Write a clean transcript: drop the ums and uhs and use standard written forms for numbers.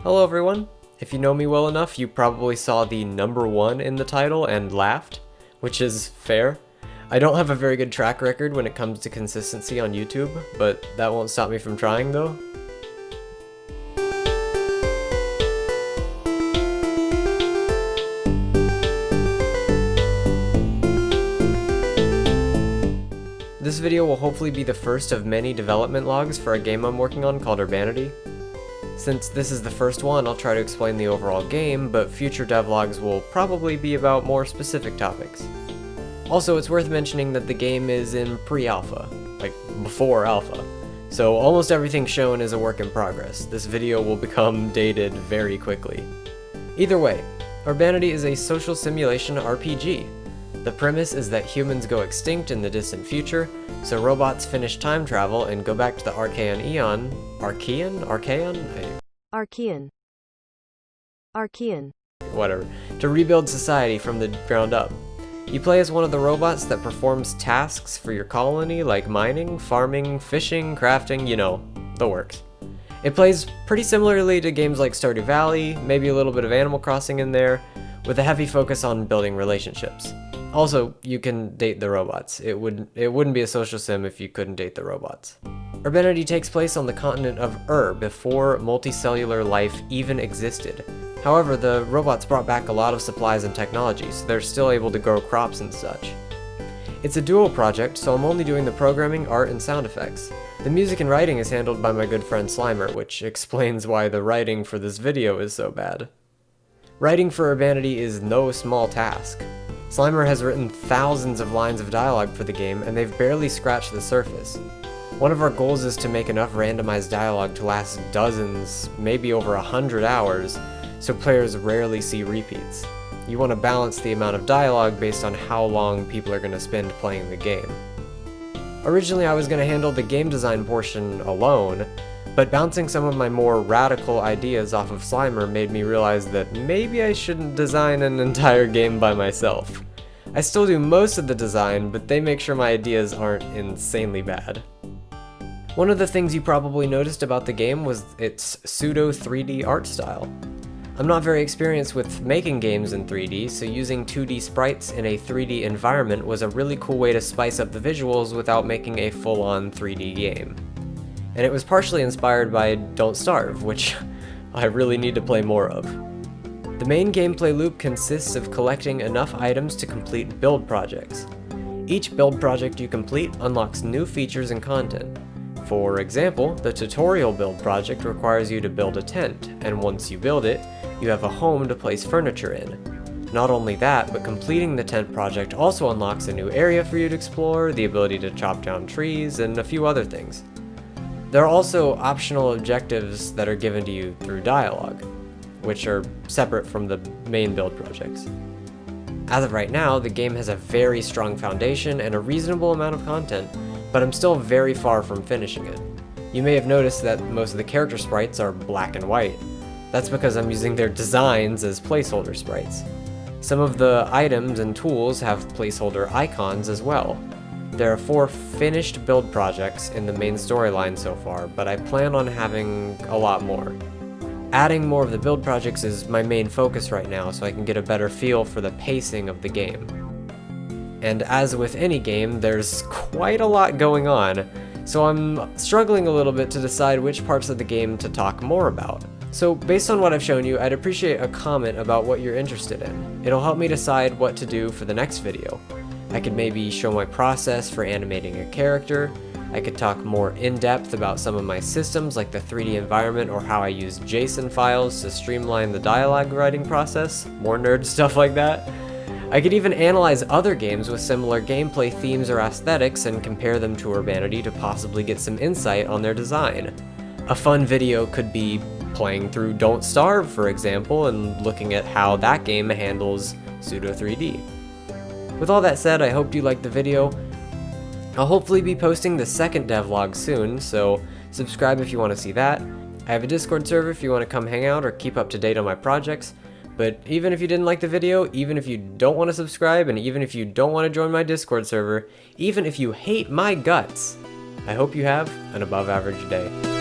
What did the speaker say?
Hello everyone! If you know me well enough, you probably saw the number 1 in the title and laughed, which is fair. I don't have a very good track record when it comes to consistency on YouTube, but that won't stop me from trying though. This video will hopefully be the first of many development logs for a game I'm working on called Urbanity. Since this is the first one, I'll try to explain the overall game, but future devlogs will probably be about more specific topics. Also, it's worth mentioning that the game is in pre-alpha, like before alpha, so almost everything shown is a work in progress. This video will become dated very quickly. Either way, Urbanity is a social simulation RPG. The premise is that humans go extinct in the distant future, so robots finish time travel and go back to the Archaean Eon. Archaean? Whatever. To rebuild society from the ground up. You play as one of the robots that performs tasks for your colony like mining, farming, fishing, crafting, you know, the works. It plays pretty similarly to games like Stardew Valley, maybe a little bit of Animal Crossing in there, with a heavy focus on building relationships. Also, you can date the robots. It wouldn't be a social sim if you couldn't date the robots. Urbanity takes place on the continent of Ur before multicellular life even existed. However, the robots brought back a lot of supplies and technology, so they're still able to grow crops and such. It's a dual project, so I'm only doing the programming, art, and sound effects. The music and writing is handled by my good friend Slimer, which explains why the writing for this video is so bad. Writing for Urbanity is no small task. Slimer has written thousands of lines of dialogue for the game, and they've barely scratched the surface. One of our goals is to make enough randomized dialogue to last dozens, maybe over 100 hours, so players rarely see repeats. You want to balance the amount of dialogue based on how long people are going to spend playing the game. Originally I was going to handle the game design portion alone, but bouncing some of my more radical ideas off of Slimer made me realize that maybe I shouldn't design an entire game by myself. I still do most of the design, but they make sure my ideas aren't insanely bad. One of the things you probably noticed about the game was its pseudo 3D art style. I'm not very experienced with making games in 3D, so using 2D sprites in a 3D environment was a really cool way to spice up the visuals without making a full-on 3D game. And it was partially inspired by Don't Starve, which I really need to play more of. The main gameplay loop consists of collecting enough items to complete build projects. Each build project you complete unlocks new features and content. For example, the tutorial build project requires you to build a tent, and once you build it, you have a home to place furniture in. Not only that, but completing the tent project also unlocks a new area for you to explore, the ability to chop down trees, and a few other things. There are also optional objectives that are given to you through dialogue, which are separate from the main build projects. As of right now, the game has a very strong foundation and a reasonable amount of content, but I'm still very far from finishing it. You may have noticed that most of the character sprites are black and white. That's because I'm using their designs as placeholder sprites. Some of the items and tools have placeholder icons as well. There are 4 finished build projects in the main storyline so far, but I plan on having a lot more. Adding more of the build projects is my main focus right now, so I can get a better feel for the pacing of the game. And as with any game, there's quite a lot going on, so I'm struggling a little bit to decide which parts of the game to talk more about. So based on what I've shown you, I'd appreciate a comment about what you're interested in. It'll help me decide what to do for the next video. I could maybe show my process for animating a character. I could talk more in depth about some of my systems like the 3D environment or how I use JSON files to streamline the dialogue writing process. More nerd stuff like that. I could even analyze other games with similar gameplay themes or aesthetics and compare them to Urbanity to possibly get some insight on their design. A fun video could be playing through Don't Starve, for example, and looking at how that game handles pseudo 3D. With all that said, I hope you liked the video. I'll hopefully be posting the second devlog soon, so subscribe if you want to see that. I have a Discord server if you want to come hang out or keep up to date on my projects. But even if you didn't like the video, even if you don't want to subscribe, and even if you don't want to join my Discord server, even if you hate my guts, I hope you have an above average day.